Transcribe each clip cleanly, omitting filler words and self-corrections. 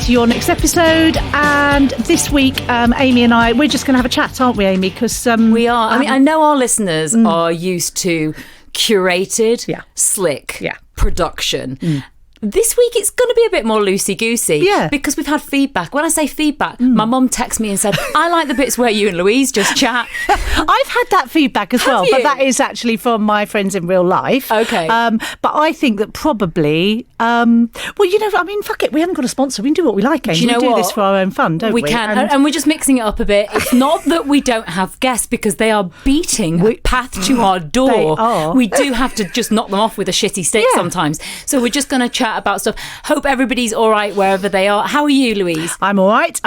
to your next episode. And this week, Aimee and I, we're just going to have a chat, aren't we, Aimee? Because we are. I mean, I know our listeners are used to curated, slick production. This week it's going to be a bit more loosey-goosey because we've had feedback. When I say feedback, my mum texted me and said, I like the bits where you and Louise just chat. I've had that feedback as well, but that is actually from my friends in real life. Okay. But I think that probably, fuck it, we haven't got a sponsor. We can do what we like, Amy. We do this for our own fun, don't we? We can, and we're just mixing it up a bit. It's not that we don't have guests because they are beating a path to our door. They are. We do have to just knock them off with a shitty stick sometimes. So we're just going to chat about stuff. Hope everybody's all right wherever they are. How are you, Louise? I'm all right.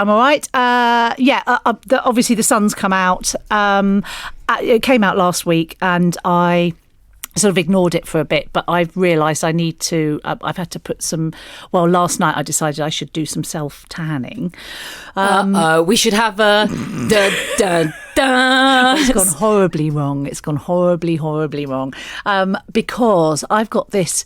Obviously the sun's come out. It came out last week and I sort of ignored it for a bit, but I've realised I need to, I've had to put some, last night I decided I should do some self-tanning. We should have a It's gone horribly wrong. It's gone horribly wrong. Because I've got this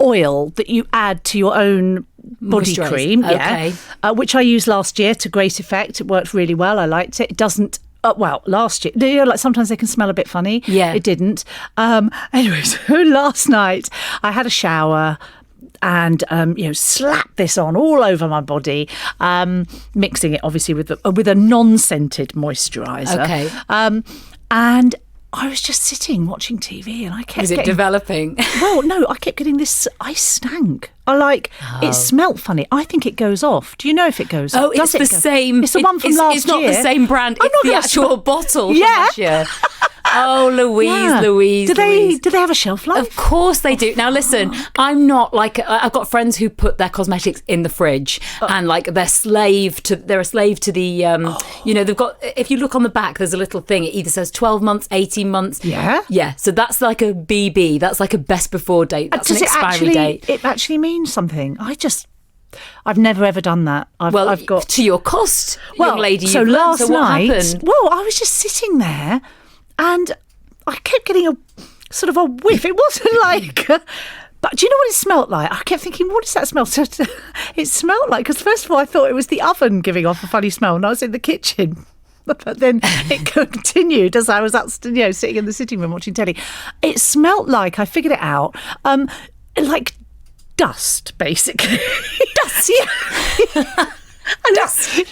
oil that you add to your own body cream, which I used last year to great effect. It worked really well. I liked it. It doesn't. Last year, sometimes they can smell a bit funny. Yeah, it didn't. Anyway, so last night I had a shower and slapped this on all over my body, mixing it obviously with a non-scented moisturiser. Okay, and I was just sitting watching TV and I kept getting... developing? Well, no, I kept getting this... I stank. It smelt funny. I think it goes off. Do you know if it goes off? Oh, it's the same... It's the one from last year. It's not the same brand. It's the actual bottle from last year. Oh, Louise. Do they have a shelf life? Of course they do. Now, listen, I'm not like... I've got friends who put their cosmetics in the fridge and they're a slave to the... they've got... If you look on the back, there's a little thing. It either says 12 months, 18 months. Yeah? Yeah. So that's like a BB. That's like a best before date. That's an expiry date. It actually means something. I've never ever done that. I've got... To your cost, young lady. So last night... Happened? I was just sitting there and I kept getting a sort of a whiff. It wasn't like... But do you know what it smelled like? I kept thinking, what does that smell? So it smelled like... Because first of all, I thought it was the oven giving off a funny smell and I was in the kitchen. But then it continued as I was sitting in the sitting room watching telly. It smelled like, I figured it out, like dust, basically. Dust? Yeah. And dust. When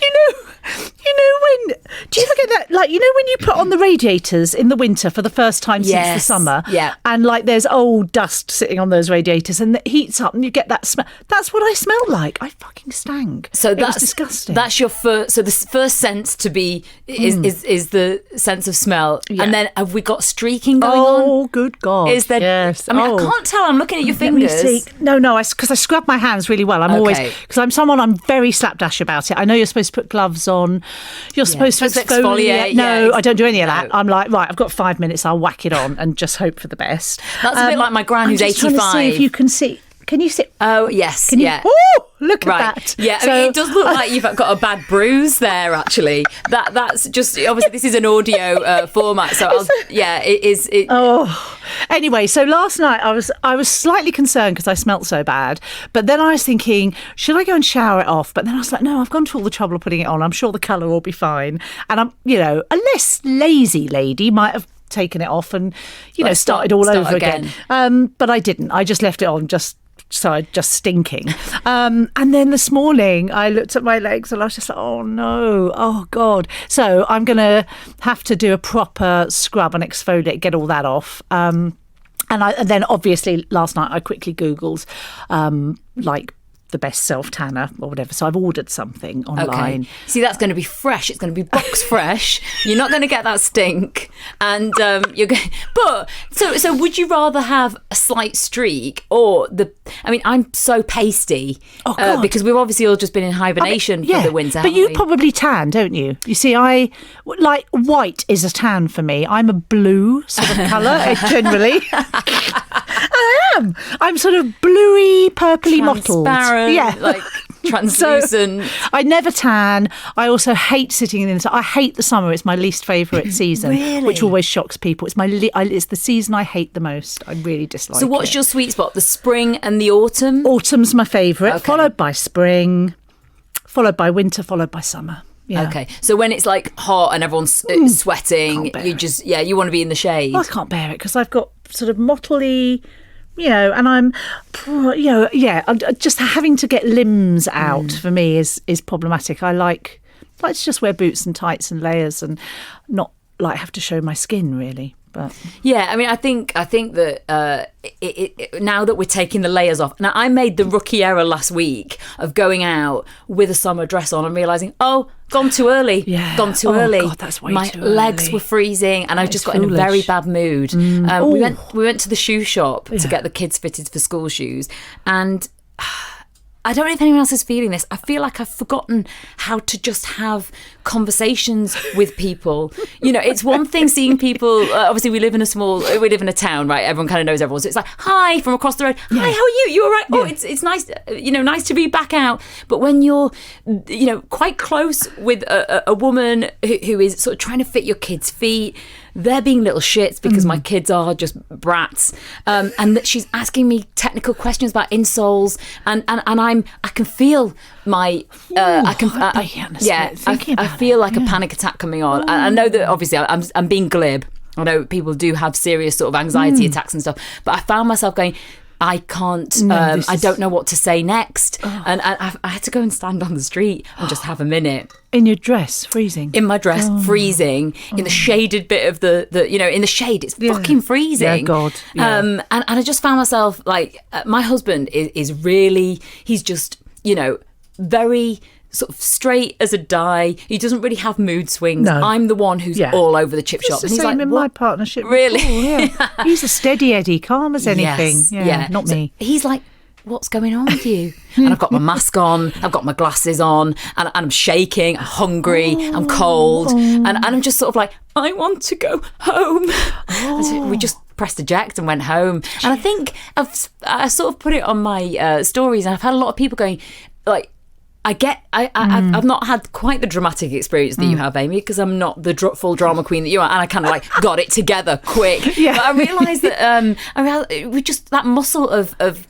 do you ever get that, when you put on the radiators in the winter for the first time since the summer, and there's old dust sitting on those radiators and it heats up and you get that smell? That's what I smelled like. I fucking stank. So that's disgusting. That's your first. So the first sense to be is the sense of smell, and then have we got streaking going on? Oh, good God! Is there? Yes. I mean, I can't tell. I'm looking at your fingers. Let me see. No, because I scrub my hands really well. I'm always, because I'm very slapdash about it. I know you're supposed to put gloves on. You're supposed to exfoliate. No, I don't do any of that. I'm like, right, I've got 5 minutes. I'll whack it on and just hope for the best. That's a bit like my gran who's 85. I'm just trying to see if you can see. Can you see? Oh, yes. Can you? Yeah. Oh, look at that. Yeah, so, it does look like you've got a bad bruise there, actually. That's just, obviously, this is an audio format. So, it is. Oh. Anyway, so last night I was slightly concerned because I smelt so bad. But then I was thinking, should I go and shower it off? But then I was like, no, I've gone to all the trouble of putting it on. I'm sure the colour will be fine. And I'm, a less lazy lady might have taken it off and, started all over again. But I didn't. I just left it on just stinking. And then this morning I looked at my legs and I was just like, oh no, oh God. So I'm going to have to do a proper scrub and exfoliate, get all that off. And then obviously last night I quickly Googled the best self-tanner or whatever. So I've ordered something online. Okay. See, that's going to be fresh. It's going to be box fresh. You're not going to get that stink. And you're going... But, so would you rather have a slight streak or I'm so pasty. Oh, God. Because we've obviously all just been in hibernation for the winter. But you probably tan, don't you? You see, white is a tan for me. I'm a blue sort of colour, generally. I am. I'm sort of bluey, purpley mottled. Transparent, translucent. So, I never tan. I also hate sitting in the sun. I hate the summer. It's my least favourite season, really? Which always shocks people. It's the season I hate the most. I really dislike it. So what's your sweet spot? The spring and the autumn? Autumn's my favourite, followed by spring. followed by winter, followed by summer. Yeah. Okay, so when it's like hot and everyone's sweating, you want to be in the shade. I can't bear it because I've got sort of mottly, and I'm, just having to get limbs out for me is problematic. I like to just wear boots and tights and layers and not like have to show my skin really. But yeah, I mean, I think that now that we're taking the layers off. Now, I made the rookie error last week of going out with a summer dress on and realising, gone too early. Yeah. Gone too early. God, that's way My too early. legs were freezing and I just got in a very bad mood. We went to the shoe shop to get the kids fitted for school shoes, and I don't know if anyone else is feeling this. I feel like I've forgotten how to just have conversations with people. It's one thing seeing people. Obviously, we live in a town, right? Everyone kind of knows everyone. So it's like, hi, from across the road. Hi, how are you? You all right? Yeah. Oh, it's nice, nice to be back out. But when you're, quite close with a woman who is sort of trying to fit your kid's feet, they're being little shits because my kids are just brats, and that she's asking me technical questions about insoles, and I can feel my I feel like a panic attack coming on. I know that obviously I'm being glib. I know people do have serious sort of anxiety attacks and stuff, but I found myself going, I can't, I don't know what to say next. And I had to go and stand on the street and just have a minute. In your dress, freezing? In my dress, freezing, in the shaded bit of the in the shade. It's fucking freezing. Yeah, God. Yeah. And I just found myself like, my husband is really, he's just, very sort of straight as a die. He doesn't really have mood swings. No. I'm the one who's all over the chip shop. And he's like, in my partnership. Really? He's a steady Eddie, calm as anything. Yes, yeah. Not me. So he's like, what's going on with you? And I've got my mask on, I've got my glasses on, and I'm shaking, I'm hungry, I'm cold, and I'm just sort of like, I want to go home. So we just pressed eject and went home. And I think I sort of put it on my stories, and I've had a lot of people going, like, I've not had quite the dramatic experience that you have, Aimee, because I'm not the full drama queen that you are, and I kind of like got it together quick. Yeah. But I realised that we just, that muscle of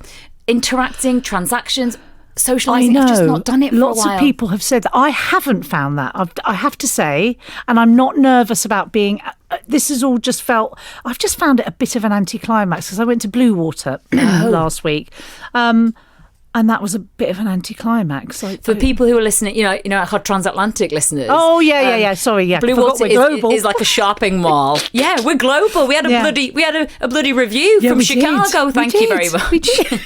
interacting, transactions, socialising, I've just not done it for a while. Lots of people have said that. I haven't found that. I have to say, and I'm not nervous about being. This has all just felt. I've just found it a bit of an anticlimax because I went to Blue Water last week. And that was a bit of an anticlimax. For people who are listening, our transatlantic listeners. Oh yeah. Sorry, yeah. Blue Water is like a shopping mall. Yeah, we're global. We had a bloody review from Chicago. Thank you very much. We did.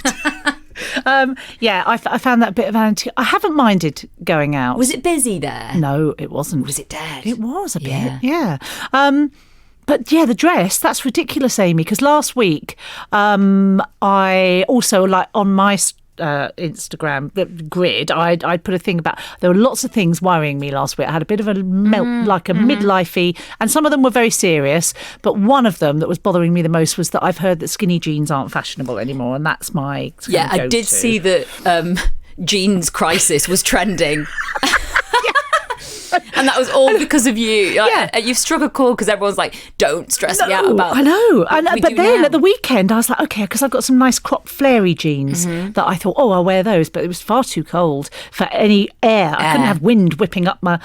I found that a bit of an I haven't minded going out. Was it busy there? No, it wasn't. Was it dead? It was a bit. Yeah. But yeah, the dress, that's ridiculous, Aimee, because last week I also, like, on my Instagram grid, I'd put a thing about, there were lots of things worrying me last week. I had a bit of a midlifey, and some of them were very serious, but one of them that was bothering me the most was that I've heard that skinny jeans aren't fashionable anymore, and that's my I did see that jeans crisis was trending. And that was all because of you. You've struck a chord because everyone's like, don't stress me out about it. I know. But then at the weekend, I was like, okay, because I've got some nice cropped flary jeans that I thought, I'll wear those. But it was far too cold for any air. I couldn't have wind whipping up my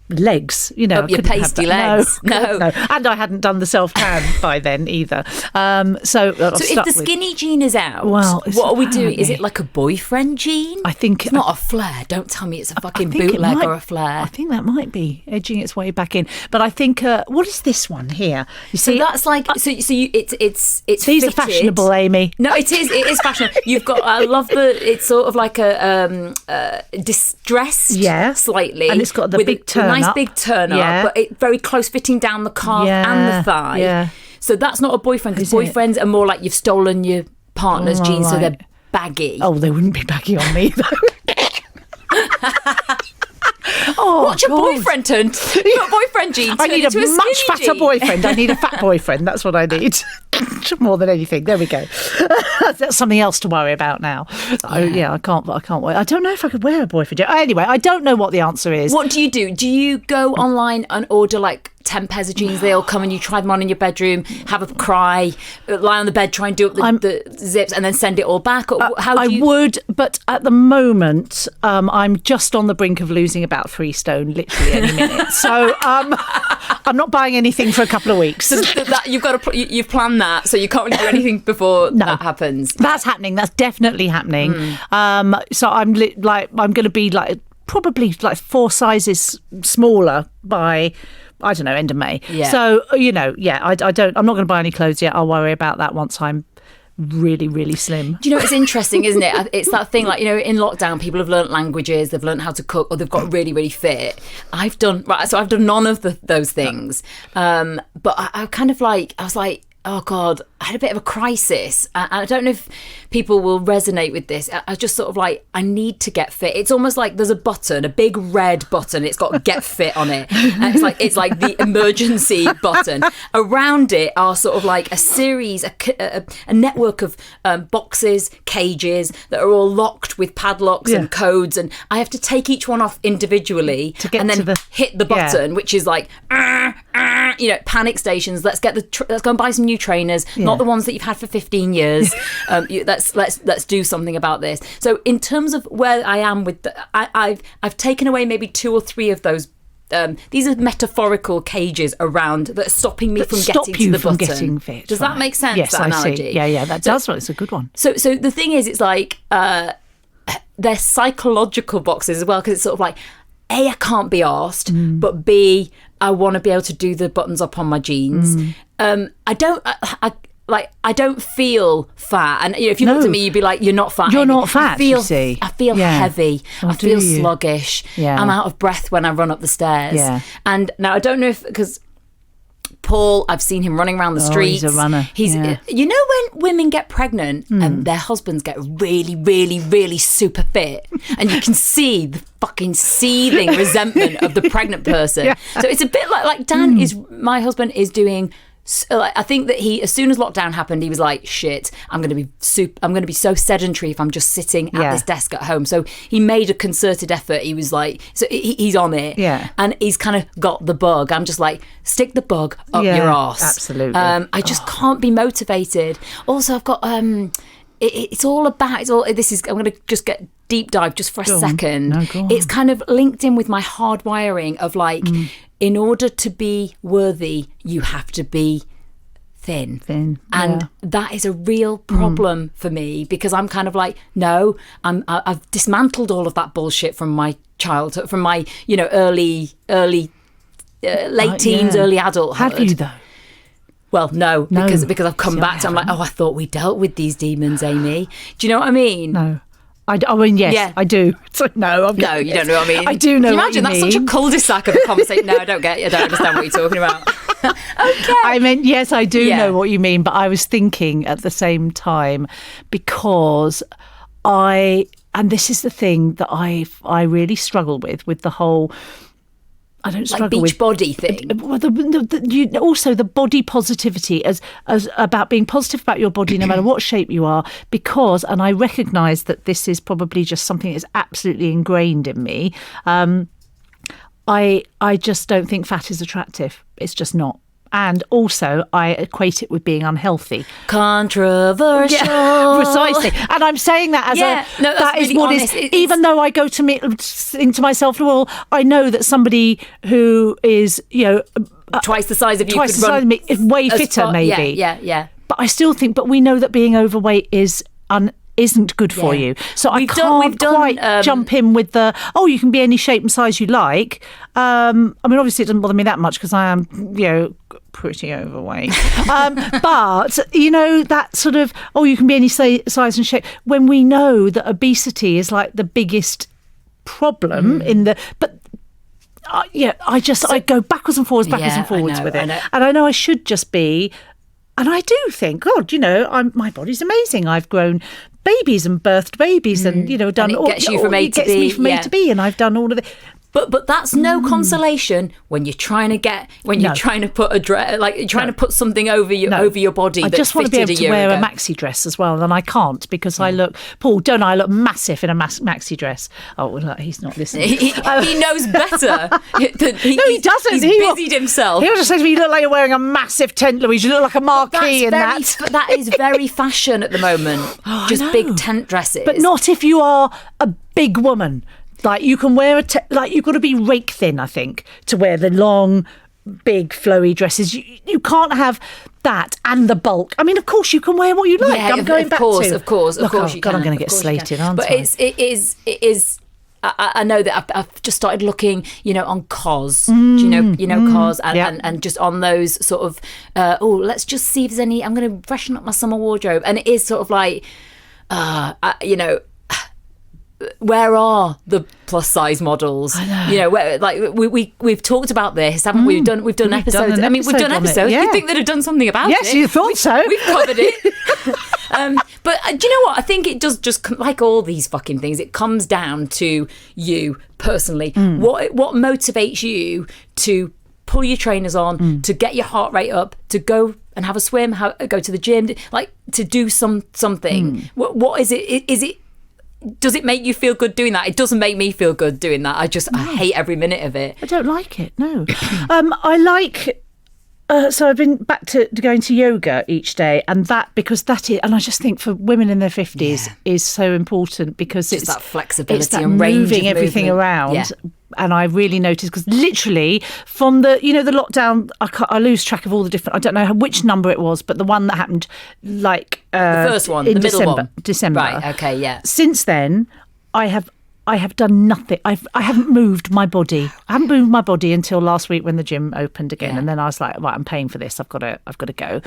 legs, up your pasty legs. No. And I hadn't done the self-tan by then either. So if the skinny jean is out, what are we doing? Is it like a boyfriend jean? I think it's not a flare. Don't tell me it's a fucking bootleg or a flare. I think that might be edging its way back in. But I think what is this one here? You see, so that's like it's these fitted. Are fashionable, Aimee. No, it is fashionable. You've got, I love it's sort of like a distressed, slightly, and it's got the big turn nice up. Big turn up, but it very close fitting down the calf and the thigh. Yeah. So that's not a boyfriend, because boyfriends are more like you've stolen your partner's jeans, so they're baggy. Oh, they wouldn't be baggy on me though. What's your boyfriend turned? Your boyfriend jeans. I need a much fatter boyfriend. I need a fat boyfriend. That's what I need. More than anything. There we go. That's something else to worry about now. I can't wait. I don't know if I could wear a boyfriend. Anyway, I don't know what the answer is. What do you do? Do you go online and order like 10 pairs of jeans, they all come and you try them on in your bedroom, have a cry, lie on the bed, try and do up the zips and then send it all back? Or how do you... I would, but at the moment, I'm just on the brink of losing about 3 stone literally any minute. So I'm not buying anything for a couple of weeks. So you've planned that, so you can't really do anything before that happens. That's happening. That's definitely happening. So I'm going to be probably 4 sizes smaller by, I don't know, end of May. Yeah. So, I'm not going to buy any clothes yet. I'll worry about that once I'm really, really slim. Do you know, it's interesting, isn't it? It's that thing, in lockdown, people have learnt languages, they've learnt how to cook, or they've got really, really fit. I've done none of those things. But I was like, oh God, I had a bit of a crisis. And I don't know if people will resonate with this. I just sort of I need to get fit. It's almost like there's a button, a big red button. It's got get fit on it. And it's like the emergency button. Around it are sort of a series, a network of boxes, cages that are all locked with padlocks and codes. And I have to take each one off individually and then hit the button, which is panic stations. Let's go and buy some new trainers, not the ones that you've had for 15 years. Let's do something about this. So in terms of where I am with I've taken away maybe 2 or 3 of those. These are metaphorical cages around that are stopping me from getting to the button. Getting fit. Does that make sense? Yes, that analogy? See. Yeah, that does. It's a good one. So the thing is, it's they're psychological boxes as well, because it's sort of A, I can't be arsed, but B, I want to be able to do the buttons up on my jeans. I don't feel fat, and if you looked at me, you'd be like, "You're not fat. You're not fat." You see, I feel heavy. I feel sluggish. I'm out of breath when I run up the stairs. And now I don't know if because Paul, I've seen him running around the streets. He's a runner. You know when women get pregnant and their husbands get really, really, really super fit, and you can see the fucking seething resentment of the pregnant person. So it's a bit like Dan my husband is doing. I think that as soon as lockdown happened, he was like, shit, I'm going to be so sedentary if I'm just sitting at this desk at home. So he made a concerted effort. He was like, so he's on it. And he's kind of got the bug. I'm just like, stick the bug up your arse. Absolutely. I just can't be motivated. Also, I've got, it's all about, I'm going to just get deep dive just for a second. No, go on. It's kind of linked in with my hardwiring of in order to be worthy, you have to be thin. And that is a real problem for me, because I'm kind of no, I've dismantled all of that bullshit from my childhood, from my early late teens, early adulthood. Have you though? Well, no, because I've come back to, I'm I thought we dealt with these demons, Aimee. Do you know what I mean? No. I mean, yes, I do. So, no, you don't know what I mean. I do know. Can you imagine? That's such a cul-de-sac of a conversation. No, I don't understand what you're talking about. Okay. I mean, yes, I do know what you mean, but I was thinking at the same time, because and this is the thing that I really struggle with the whole. I don't struggle beach with body thing. Well, also the body positivity as about being positive about your body no matter what shape you are, because, and I recognise that this is probably just something that's absolutely ingrained in me. I just don't think fat is attractive. It's just not. And also, I equate it with being unhealthy. Controversial. Yeah, precisely. And I'm saying that as that is what is. Even though I go to into myself, well, I know that somebody who is, twice the size of you, twice the size of me, is way fitter, maybe. Yeah. But I still think. But we know that being overweight isn't good for you. So I can't quite jump in with you can be any shape and size you like. I mean, obviously it doesn't bother me that much because I am, pretty overweight. But, that sort of, you can be any size and shape, when we know that obesity is the biggest problem I go backwards and forwards with it. And I know I should just be. And I do think, God, my body's amazing. I've grown babies and birthed babies and, done and it gets you from A to B. It gets me from A to B, and I've done all of it. But that's no consolation when you're trying to put a dress, like you're trying to put something over your body. I just want to be able to wear a maxi dress as well, and I can't because I look, Paul, don't I look massive in a maxi dress? Oh, well, he's not listening. He knows better. No, he doesn't. He's busied himself. He will just say to me, "You look like you're wearing a massive tent, Louise. You look like a marquee in that." That is very fashion at the moment. Just big tent dresses. But not if you are a big woman. Like, you can wear you've got to be rake thin, I think, to wear the long, big, flowy dresses. You can't have that and the bulk. I mean, of course, you can wear what you like. Yeah, I'm going back to. Of course. God, you can. I'm going to get slated, aren't I? But it is. I know that I've just started looking, on COS. Do you know COS, and just on those sort of. Let's just see if there's any. I'm going to freshen up my summer wardrobe, and it is sort of like, where are the plus size models? I know. Where, we've talked about this, haven't we? We've done episodes. We've done episodes. Yeah. You'd think they'd have done something about it. Yes, you thought so. We've covered it. But do you know what? I think it does just, like all these fucking things, it comes down to you personally. What motivates you to pull your trainers on, to get your heart rate up, to go and have a swim, go to the gym, like to do something. What is it? Is it? Does it make you feel good doing that? It doesn't make me feel good doing that. I hate every minute of it. I don't like it, no. I like... so I've been back to going to yoga each day, and because that is, and I just think for women in their 50s is so important because it's that flexibility, it's that and range moving of everything movement around. Yeah. And I really noticed because literally from the lockdown, I lose track of all the different. I don't know which number it was, but the one that happened the first one, in the middle one, December. Right? Okay, yeah. Since then, I have done nothing. I haven't moved my body. I haven't moved my body until last week when the gym opened again, and then I was like, right, I'm paying for this. I've got to go.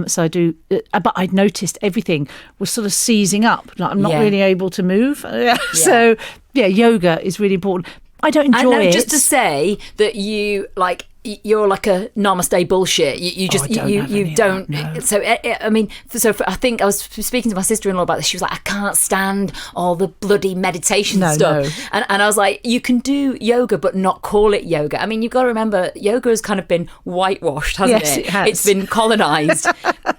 So I do. But I'd noticed everything was sort of seizing up. Like I'm not really able to move. So yoga is really important. I don't enjoy it. Just to say that you're like a namaste bullshit. You don't. No. So I think I was speaking to my sister-in-law about this. She was like, I can't stand all the bloody meditation stuff. No. And I was like, you can do yoga, but not call it yoga. I mean, you've got to remember, yoga has kind of been whitewashed, hasn't it? Yes, it has. It's been colonised.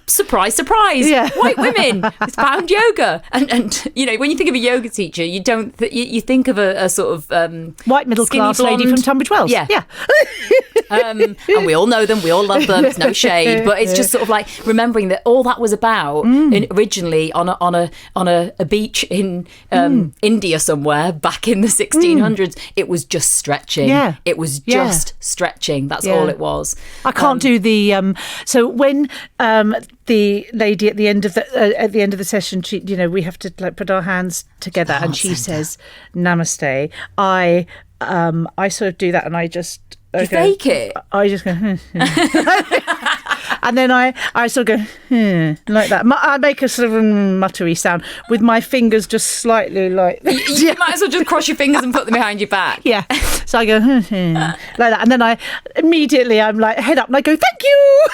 Surprise, surprise. Yeah. White women found yoga. And when you think of a yoga teacher, you don't. You think of a sort of white middle class lady from Tunbridge Wells. Yeah. And we all know them, we all love them, it's no shade, but it's just sort of like remembering that all that was about originally on a beach in India somewhere back in the 1600s. It was just stretching. It was just stretching. That's all it was. I can't do the so when the lady at the end of the session, she, we have to like put our hands together, and she says namaste. I sort of do that, and I just fake it. I just go, and then I sort of go like that. I make a sort of muttery sound with my fingers just slightly like. You might as well just cross your fingers and put them behind your back. Yeah. So I go like that, and then I'm like head up, and I go, thank you.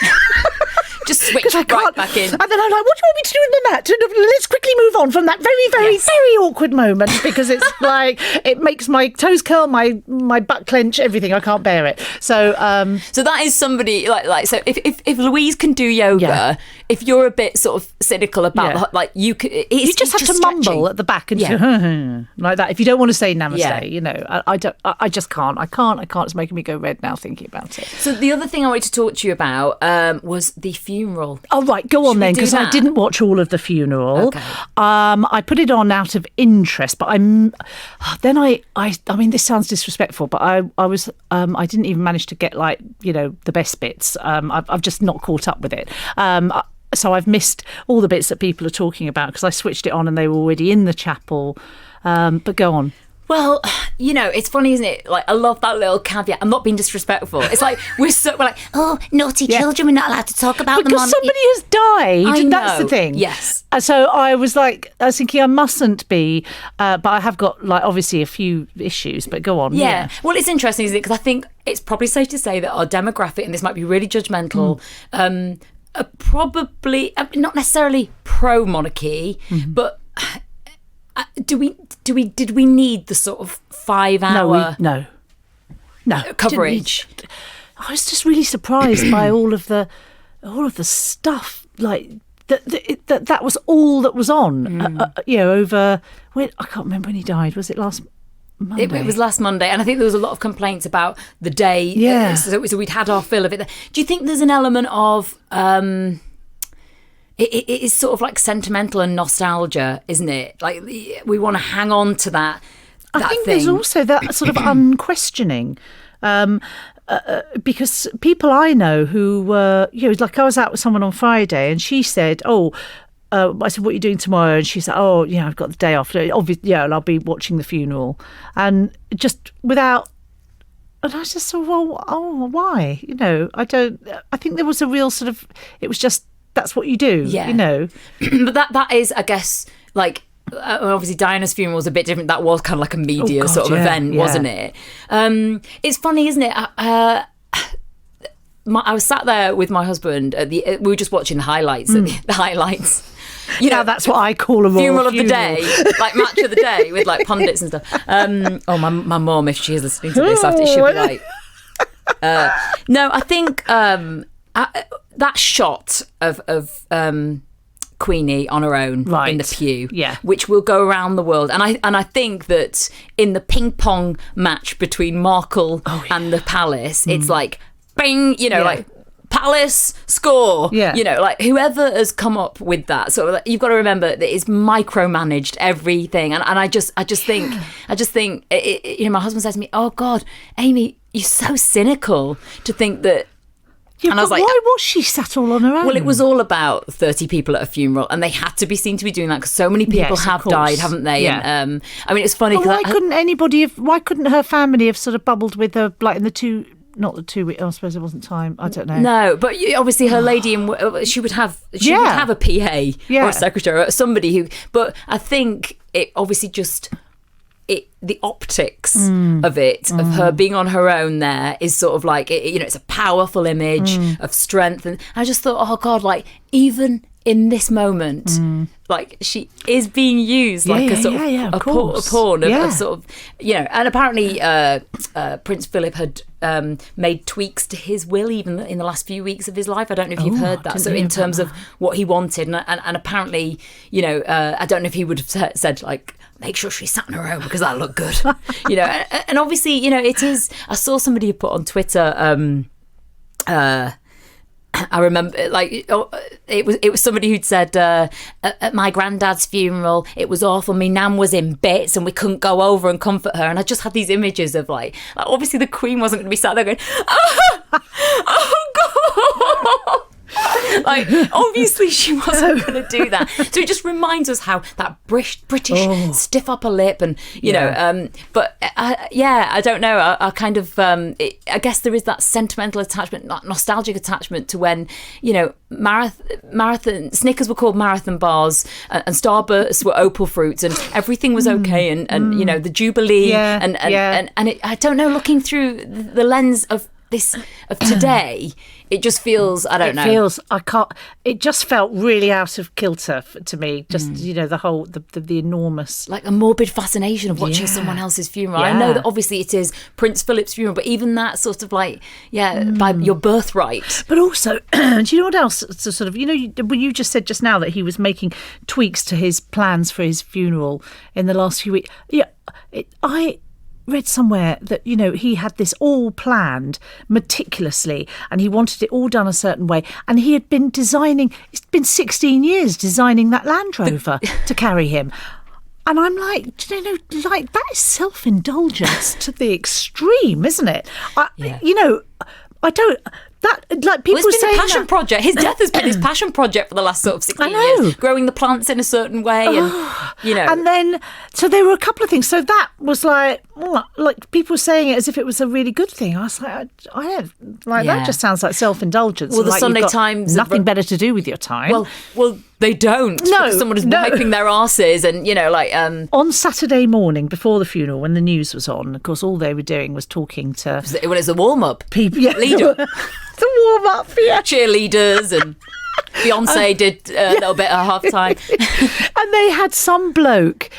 Just switch right back in. And then I'm like, what do you want me to do in the mat? Let's quickly move on from that very, very, very awkward moment, because it's like, it makes my toes curl, my butt clench, everything. I can't bear it. So that is somebody like so if Louise can do yoga, if you're a bit sort of cynical about you just have to mumble at the back and go, like that. If you don't want to say namaste, I don't. I just can't. I can't. It's making me go red now thinking about it. So the other thing I wanted to talk to you about was the funeral. Oh right, go on then, because I didn't watch all of the funeral. Okay. I put it on out of interest, but I mean, this sounds disrespectful, but I didn't even manage to get the best bits. I've just not caught up with it. So I've missed all the bits that people are talking about because I switched it on and they were already in the chapel. But go on. Well, it's funny, isn't it? Like, I love that little caveat. I'm not being disrespectful. It's like we're like, oh, naughty children, we're not allowed to talk about them. Because somebody has died. I know. That's the thing. Yes. So I was thinking I mustn't be, but I have got obviously a few issues. But go on. Yeah. Well, it's interesting, isn't it? Because I think it's probably safe to say that our demographic, and this might be really judgmental, are probably not necessarily pro monarchy, but. Did we need the sort of 5 hour? No. coverage. I was just really surprised by all of the stuff like that was all that was on. Over I can't remember when he died. Was it last Monday? It was last Monday, and I think there was a lot of complaints about the day. Yeah, so we'd had our fill of it. Do you think there's an element of it is sort of like sentimental and nostalgia, isn't it? Like we want to hang on to that. I think there's also that sort of unquestioning. Because people I know who were, like I was out with someone on Friday and she said, I said, what are you doing tomorrow? And she said, I've got the day off. Obviously, and I'll be watching the funeral. And just without, and I just thought, why? I think there was a real sort of, it was just, that's what you do, But that is, I guess, like, obviously Diana's funeral was a bit different. That was kind of like a media event, wasn't it? It's funny, isn't it? I was sat there with my husband we were just watching the highlights. The highlights. That's what I call a funeral of the day, like match of the day with like pundits and stuff. My mum, if she is listening to this, she'll be like, no, I think that shot of Queenie on her own in the pew, which will go around the world, and I think that in the ping pong match between Markle and the Palace, it's like bing, like Palace score, like whoever has come up with that. So you've got to remember that it's micromanaged everything, and I just think my husband says to me, "Oh God, Aimee, you're so cynical to think that." Yeah, and I was like, why was she sat all on her own? Well, it was all about 30 people at a funeral, and they had to be seen to be doing that because so many people have died, haven't they? Yeah. And it's funny. But why couldn't her family have sort of bubbled with her, like in the 2 not the 2 weeks. I suppose it wasn't time. I don't know. No, but obviously her lady, she would have a PA or a secretary or somebody who. But I think it obviously just. The optics of it, of her being on her own there, is sort of like, it's a powerful image of strength. And I just thought, oh God, like even in this moment, like she is being used like a sort of a pawn of sort of, and apparently Prince Phillip had made tweaks to his will even in the last few weeks of his life. I don't know if you've heard that. So in terms of what he wanted, and apparently, I don't know if he would have said like, make sure she's sat on her own because that'll look good, and obviously, it is. I saw somebody who put on Twitter, I remember, like, it was somebody who'd said at my granddad's funeral, it was awful. My nan was in bits and we couldn't go over and comfort her. And I just had these images of like obviously the Queen wasn't going to be sat there going, oh God. Like, obviously she wasn't going to do that. So it just reminds us how that British stiff upper lip and, but I don't know. I kind of, I guess there is that sentimental attachment, nostalgic attachment to when, marathon, Snickers were called marathon bars and Starbursts were opal fruits and everything was okay. And the Jubilee and I don't know, looking through the lens of today, it just feels, I don't know. It just felt really out of kilter to me. Just, the whole, the enormous. Like a morbid fascination of watching someone else's funeral. Yeah. I know that obviously it is Prince Philip's funeral, but even that sort of like, by your birthright. But also, do you know what else? So sort of, you just said just now that he was making tweaks to his plans for his funeral in the last few weeks. Yeah, I read somewhere that he had this all planned meticulously and he wanted it all done a certain way, and he had been designing, it's been 16 years designing that Land Rover to carry him. And I'm like, like that is self-indulgence to the extreme, isn't it? I don't. That, like, people it's been a passion project. His death has been his passion project for the last sort of 16 years. Growing the plants in a certain way, and And then, so there were a couple of things. So that was like people saying it as if it was a really good thing. I was like, I don't like that. Just sounds like self-indulgence. Well, the Sunday Times nothing better to do with your time. Well, they don't. No, because someone is wiping their arses, and on Saturday morning before the funeral, when the news was on, of course, all they were doing was talking to. Well, it's a warm-up. People, leader. The warm-up, cheerleaders and Beyonce did a little bit at halftime. And they had some bloke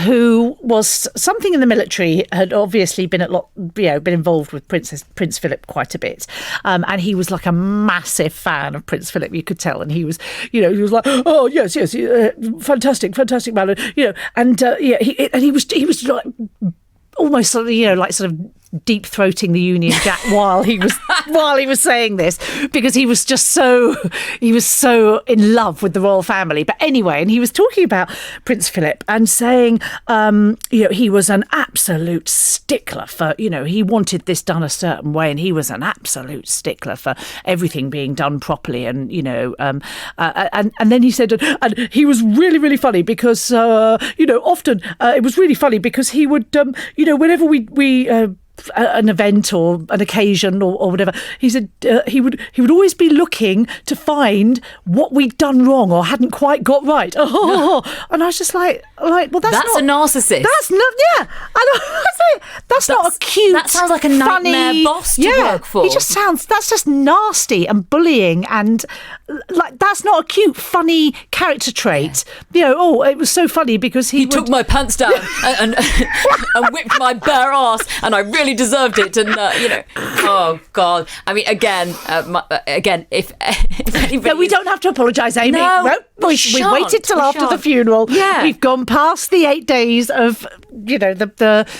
who was something in the military, had obviously been been involved with Prince Phillip quite a bit, and he was like a massive fan of Prince Phillip. You could tell, and he was like, oh yes, fantastic man, and he was like almost sort of deep throating the Union Jack while he was saying this, because he was so in love with the royal family. But anyway, and he was talking about Prince Philip and saying he was an absolute stickler for, he wanted this done a certain way, and he was an absolute stickler for everything being done properly, and and then he said, and he was really, really funny because often it was really funny because he would whenever we an event or an occasion or whatever, he said he would always be looking to find what we'd done wrong or hadn't quite got right. And I was just like, well, that's a narcissist. That's not, yeah. And I was like, that's not a cute. That sounds like a nightmare funny boss to work for. That's just nasty and bullying, and like that's not a cute, funny character trait. Yeah. It was so funny because he took my pants down and whipped my bare ass, and I really deserved it. And oh God, I mean, again, if anybody, no, we don't have to apologise, Aimee. No, we waited till after the funeral. Yeah, we've gone past the 8 days of the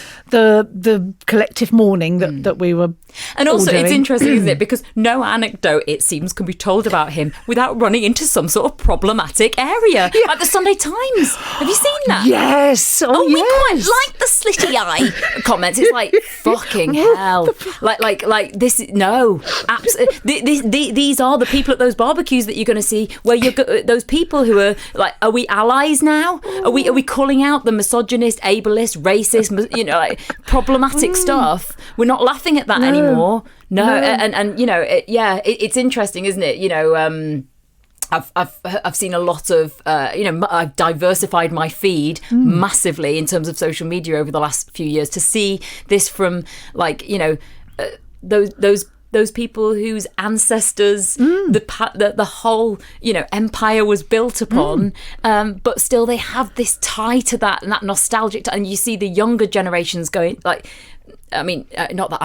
collective mourning that we were. And also, all doing. It's interesting, isn't it? Because no anecdote, it seems, can be told about him without running into some sort of problematic area. Yeah. Like the Sunday Times. Have you seen that? Yes. We quite like the slitty eye comments. It's like, fucking hell. Like this. No, absolutely. These are the people at those barbecues that you're going to see, where those people who are like, are we allies now? Are we calling out the misogynist, ableist, racist, problematic stuff? We're not laughing at that anymore. No. And it's interesting, isn't it? I've seen a lot of I've diversified my feed massively in terms of social media over the last few years to see this from those people whose ancestors the whole empire was built upon, but still they have this tie to that, and that nostalgic and you see the younger generations going like, I mean, not that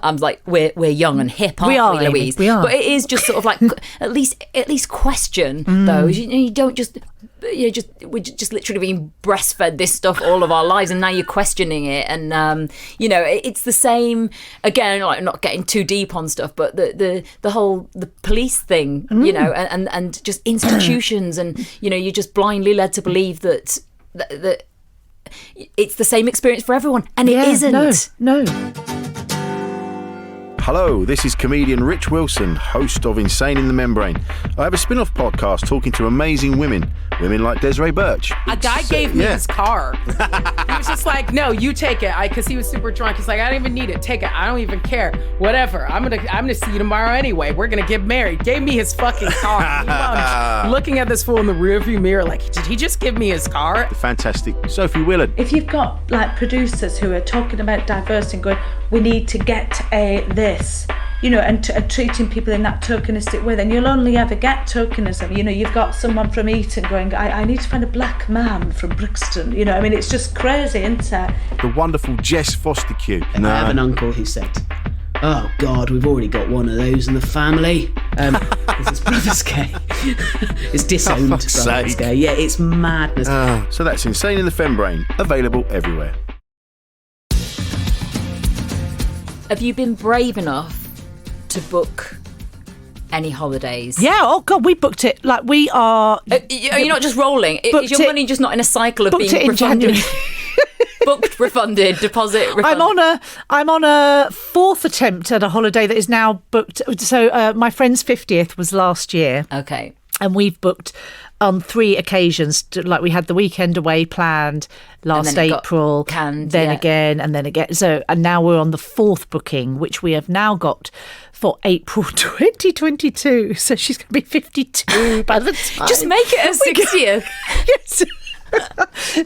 I'm like we're young and hip, aren't we, Louise? We are. But it is just sort of like at least question those. You don't just we're just literally being breastfed this stuff all of our lives, and now you're questioning it, and it's the same again. Like, not getting too deep on stuff, but the whole police thing, and just institutions, and you're just blindly led to believe that it's the same experience for everyone, and it isn't. No. Hello, this is comedian Rich Wilson, host of Insane in the Membrane. I have a spin-off podcast talking to amazing women like Desiree Birch. A guy gave me his car. He was just like, no, you take it, because he was super drunk. He's like, I don't even need it. Take it. I don't even care. Whatever. I'm gonna see you tomorrow anyway. We're gonna get married. Gave me his fucking car. I'm looking at this fool in the rearview mirror like, did he just give me his car? The fantastic Sophie Willard. If you've got like producers who are talking about diversity and going, we need to get this, and treating people in that tokenistic way, then you'll only ever get tokenism. You've got someone from Eton going, I need to find a black man from Brixton. It's just crazy, isn't it? The wonderful Jess Fosterque. I have an uncle who said, oh God, we've already got one of those in the family. Because his brother's gay. It's disowned brother's gay. Yeah, it's madness. So that's Insane in the Fembrain, available everywhere. Have you been brave enough to book any holidays? Yeah, oh God, we booked it. Like, we are... Are you not just rolling? Is your money just not in a cycle of being refunded? Booked, refunded, deposit, refunded. I'm on a fourth attempt at a holiday that is now booked. So my friend's 50th was last year. Okay. And we've booked on 3 occasions. Like, we had the weekend away planned last April, canned, again, and then again. So, and now we're on the 4th booking, which we have now got for April 2022. So she's going to be 52 by the time. Just make it a 60th. Yes.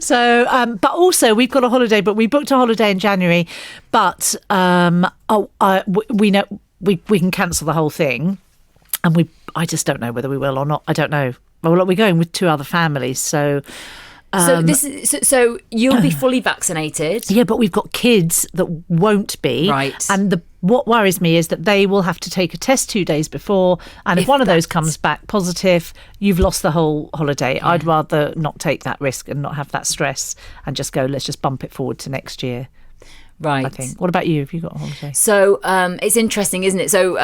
So, but also we've got a holiday, but we booked a holiday in January, but we know we can cancel the whole thing. And I just don't know whether we will or not. I don't know. Well, look, we're going with 2 other families, so... So you'll be fully vaccinated. Yeah, but we've got kids that won't be. Right. And what worries me is that they will have to take a test 2 days before. And if one of those comes back positive, you've lost the whole holiday. Yeah. I'd rather not take that risk and not have that stress and just go, let's just bump it forward to next year. Right. I think. What about you? Have you got a holiday? So it's interesting, isn't it? So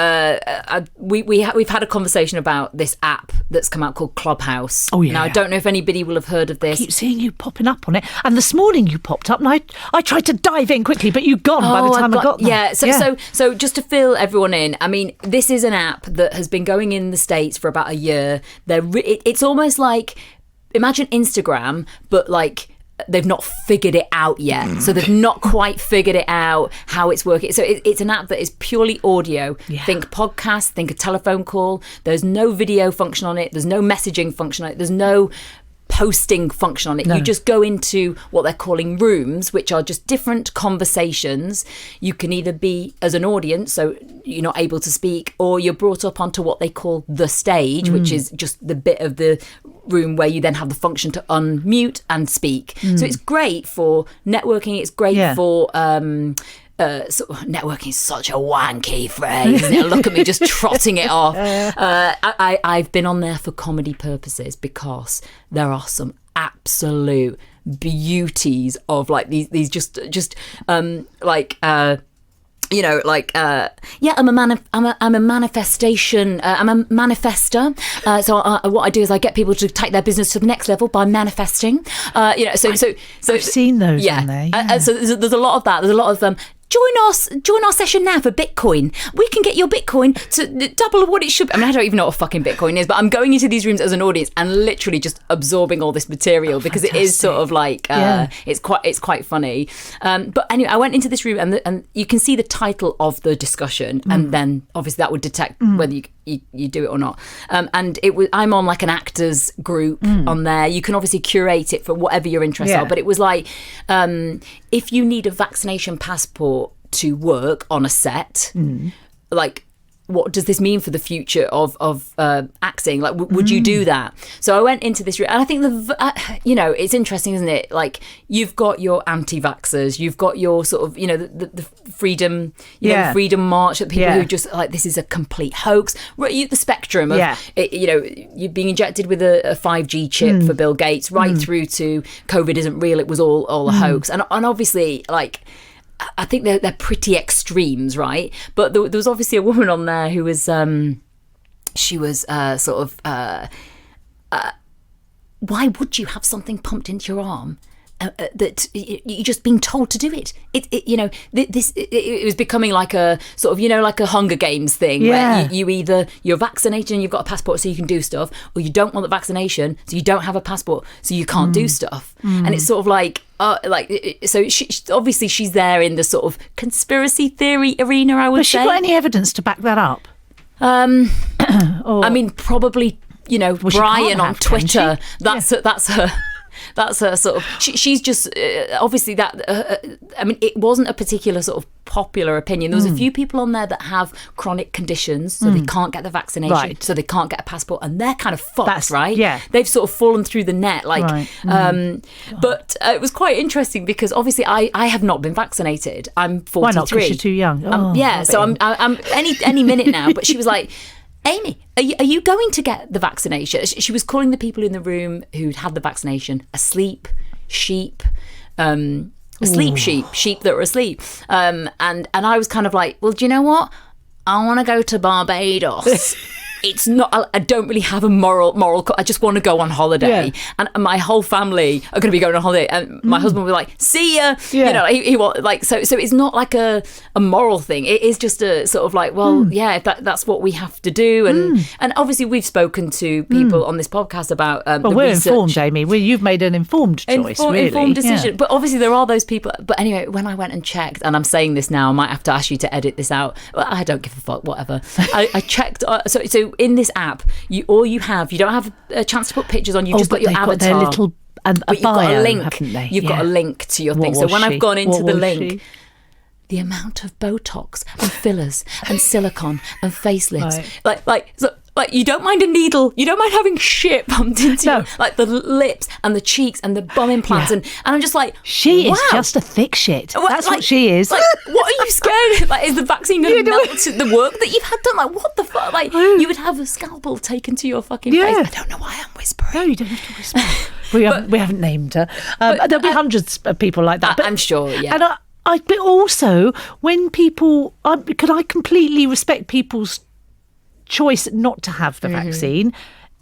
we've had a conversation about this app that's come out called Clubhouse. Oh yeah. Now I don't know if anybody will have heard of this. I keep seeing you popping up on it, and this morning you popped up, and I tried to dive in quickly, but you'd gone by the time I got there. Yeah. So just to fill everyone in, I mean, this is an app that has been going in the States for about a year. It's almost like, imagine Instagram, but like, they've not figured it out yet. So they've not quite figured it out how it's working. So it's an app that is purely audio. Yeah. Think podcast, think a telephone call. There's no video function on it. There's no messaging function on it. There's no posting function on it. No. You just go into what they're calling rooms, which are just different conversations. You can either be as an audience, so you're not able to speak, or you're brought up onto what they call the stage, which is just the bit of the room where you then have the function to unmute and speak. So it's great for networking. It's great for networking is such a wanky phrase, isn't it? Look at me just trotting it off. I've been on there for comedy purposes because there are some absolute beauties of like these just you know, like, I'm a manifestation. I'm a manifester. So what I do is I get people to take their business to the next level by manifesting. So I've seen those on there. Yeah. So there's a lot of that. There's a lot of join our session now for Bitcoin. We can get your Bitcoin to double of what it should be. I mean, I don't even know what fucking Bitcoin is, but I'm going into these rooms as an audience and literally just absorbing all this material because it is sort of like it's quite funny. But anyway, I went into this room and you can see the title of the discussion, and then obviously that would detect whether you do it or not. And I'm on like an actors group on there. You can obviously curate it for whatever your interests are, but it was like if you need a vaccination passport to work on a set, like what does this mean for the future of acting? Like, would you do that? So I went into this room, and I think it's interesting, isn't it? Like, you've got your anti-vaxxers, you've got your sort of, the freedom, the freedom march, that people who just like, this is a complete hoax. The spectrum of, you're being injected with a 5G chip for Bill Gates, right through to COVID isn't real, it was all a hoax. And obviously, like, I think they're pretty extremes, right? But there was obviously a woman on there who was, she was why would you have something pumped into your arm that you're just being told to do it? It was becoming like a sort of, like a Hunger Games thing, where you're vaccinated and you've got a passport so you can do stuff, or you don't want the vaccination so you don't have a passport so you can't do stuff. And it's sort of like, so she obviously she's there in the sort of conspiracy theory arena, I would say. Has she got any evidence to back that up? I mean, probably, Brian on Twitter. That's her. That's her sort of. She's just obviously that. I mean, it wasn't a particular sort of popular opinion. There was a few people on there that have chronic conditions, so they can't get the vaccination, so they can't get a passport, and they're kind of fucked, right? Yeah, they've sort of fallen through the net, like. But it was quite interesting because obviously I have not been vaccinated. I'm 43. Why not? Because you're too young. So I'm any minute now. But she was like, Aimee, are you going to get the vaccination? She was calling the people in the room who'd had the vaccination asleep sheep, sheep that were asleep. And I was kind of like, well, do you know what? I want to go to Barbados. It's not, I don't really have a moral, I just want to go on holiday. And my whole family are going to be going on holiday. And my husband will be like, see ya. He like, so it's not like a moral thing. It is just a sort of like, well, if that's what we have to do. And obviously we've spoken to people on this podcast about the we're research. Informed, Aimee. You've made an informed choice, really. Informed decision. But obviously there are those people. But anyway, when I went and checked, and I'm saying this now, I might have to ask you to edit this out. Well, I don't give a fuck, whatever. I checked. So in this app, you don't have a chance to put pictures on. You've just got your avatar. Got their little but you've got a link. Haven't they? You've got a link to your thing. So when I've gone into the link, the amount of Botox and fillers and silicone and facelifts, like so like, you don't mind a needle, you don't mind having shit pumped into you, like the lips and the cheeks and the bum implants, and I'm just like, she is just a thick shit. That's like, what she is. Like, what are you scared? Like, is the vaccine going to melt the work that you've had done? Like, what the fuck? Like, you would have a scalpel taken to your fucking face. I don't know why I'm whispering. No, you don't have to whisper. we haven't named her. There'll be hundreds of people like that. I'm sure. Yeah. And but also when people, because I completely respect people's choice not to have the vaccine,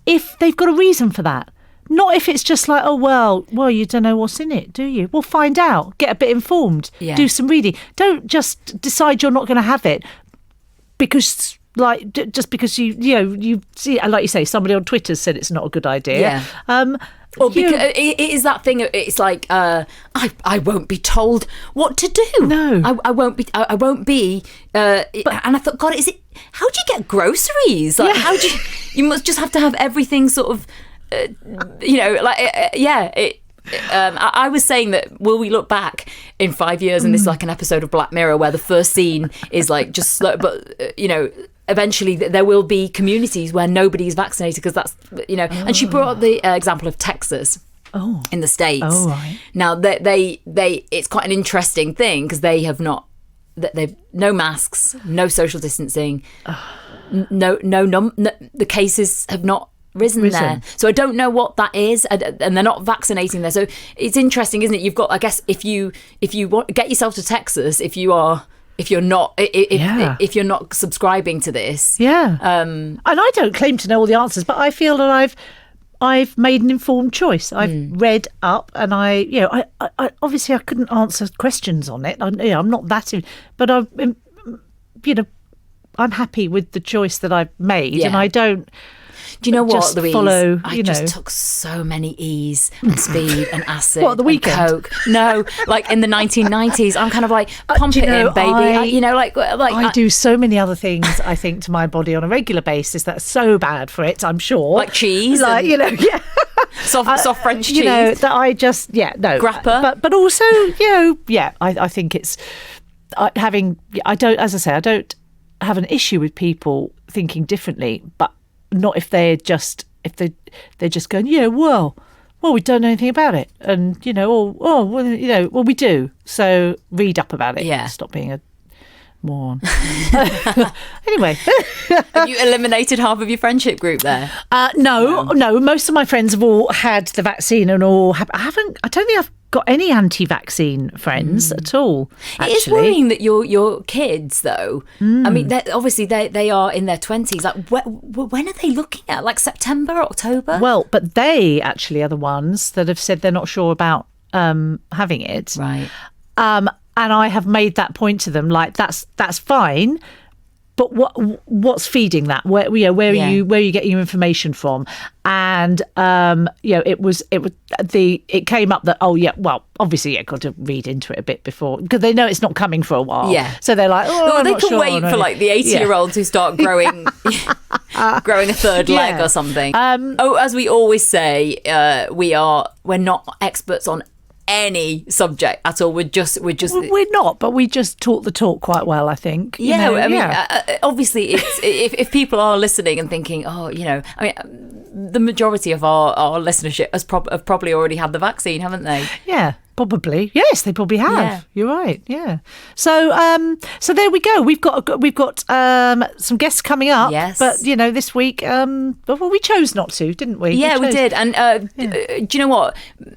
if they've got a reason for that. Not if it's just like, oh, well, you don't know what's in it, do you? Well, find out. Get a bit informed. Yeah. Do some reading. Don't just decide you're not going to have it because, like, just because you see, like you say, somebody on Twitter said it's not a good idea. Yeah. Or because it is that thing. It's like I won't be told what to do. No, I won't be. And I thought, God, is it? How do you get groceries? Like, how do you must just have to have everything sort of. I was saying that, will we look back in 5 years and this is like an episode of Black Mirror where the first scene is like just slow, but eventually there will be communities where nobody's vaccinated because that's and she brought up the example of Texas in the States. Oh, right. Now they it's quite an interesting thing because they've no masks, no social distancing, no the cases have not risen there. So I don't know what that is, and they're not vaccinating there. So it's interesting, isn't it? You've got, I guess, if you want, get yourself to Texas, if you're not subscribing to this. Yeah. And I don't claim to know all the answers, but I feel that I've made an informed choice. I've read up, and I obviously I couldn't answer questions on it. I'm not that, but I'm happy with the choice that I've made, and I don't. Do you know what, Louise? I just took so many E's and speed and acid. What, the weekend? And Coke. No, like in the 1990s, I'm kind of like, pump it in, baby. I do so many other things, I think, to my body on a regular basis that's so bad for it, I'm sure. Like cheese? Like, soft French cheese. That I just, Grappa. But also, I think it's, I don't have an issue with people thinking differently, but not if they're just going, well, we don't know anything about it, and we do. So read up about it. Yeah. Stop being a moron. Anyway, have you eliminated half of your friendship group there? No. Most of my friends have all had the vaccine and all. I don't think I've got any anti-vaccine friends at all. Actually. It is worrying that your kids, though. I mean, obviously they are in their 20s. Like, when are they looking at? Like September, October? Well, but they actually are the ones that have said they're not sure about having it. Right. And I have made that point to them. Like, that's fine. But what's feeding that? Where are you getting your information from? And it came up that obviously got to read into it a bit before, because they know it's not coming for a while. Yeah. So they're like, they can wait for like the 80-year-olds who start growing growing a third leg or something. As we always say, we're not experts on any subject at all. We're not, but we just talk the talk quite well, I think. Obviously, it's, if people are listening and thinking, the majority of our listenership have probably already had the vaccine, haven't they? Yeah. Probably, yes, they probably have. Yeah. You're right. Yeah. So there we go. We've got some guests coming up. Yes. But this week, we chose not to, didn't we? Yeah, we did. And do you know what?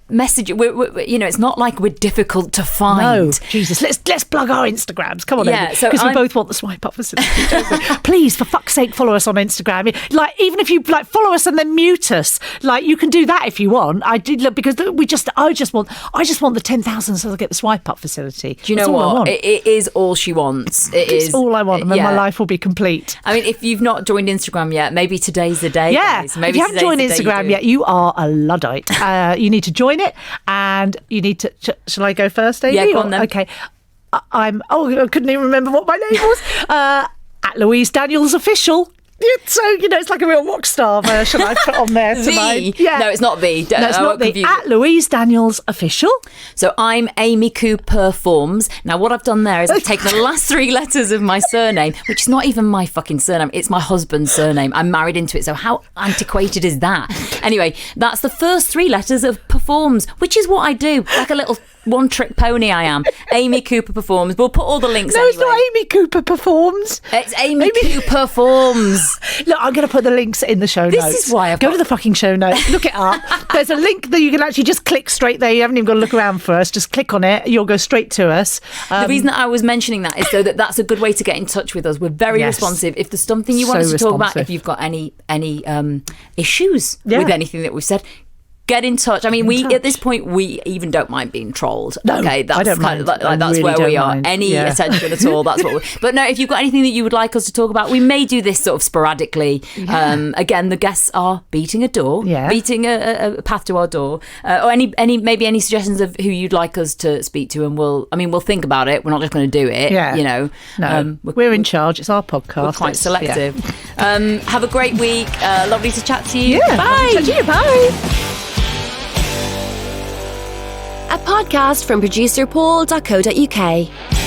Message. It's not like we're difficult to find. No, Jesus. Let's plug our Instagrams. Come on, because we both want the swipe up facility. Don't we? Please, for fuck's sake, follow us on Instagram. Like, even if you follow us and then mute us, like, you can do that if you want. I did, because I just want the 10,000 so they'll get the swipe up facility. Do you know what? It is all she wants. It's all I want, and then my life will be, complete. I mean, if you've not joined Instagram yet, maybe today's the day. Yeah, guys. Maybe if you haven't joined Instagram yet, you are a Luddite. You need to join it, and you need to. Shall I go first, Aimee? Yeah, go on then. Okay. I couldn't even remember what my name was. At Louise Daniels Official. So, it's like a real rock star version I put on there tonight. No, it's not the. No, it's not the. At Louise Daniels Official. So I'm Aimee Lou Performs. Now, what I've done there is I've taken the last 3 letters of my surname, which is not even my fucking surname. It's my husband's surname. I'm married into it. So how antiquated is that? Anyway, that's the first 3 letters of Performs, which is what I do. Like a little one-trick pony I am. Aimee Cooper Performs. We'll put all the links anyway. It's not Aimee Cooper Performs. It's Aimee Cooper Performs. Look, I'm going to put the links in the show notes. This is why Go to the fucking show notes. Look it up. There's a link that you can actually just click straight there. You haven't even got to look around for us. Just click on it. You'll go straight to us. The reason that I was mentioning that is so that's a good way to get in touch with us. We're very responsive. If there's something you want us to talk about, if you've got any issues with anything that we've said, get in touch. I mean, at this point, we even don't mind being trolled. No, okay, that's I don't mind. That's really where we are. Mind. Any attention at all, that's what But no, if you've got anything that you would like us to talk about, we may do this sort of sporadically. Again, the guests are beating a door, beating a path to our door, or maybe any suggestions of who you'd like us to speak to, and we'll think about it. We're not just going to do it. No, we're in charge. It's our podcast. We're quite selective. Have a great week. Lovely to chat to you. Bye. Bye. A podcast from producerpaul.co.uk.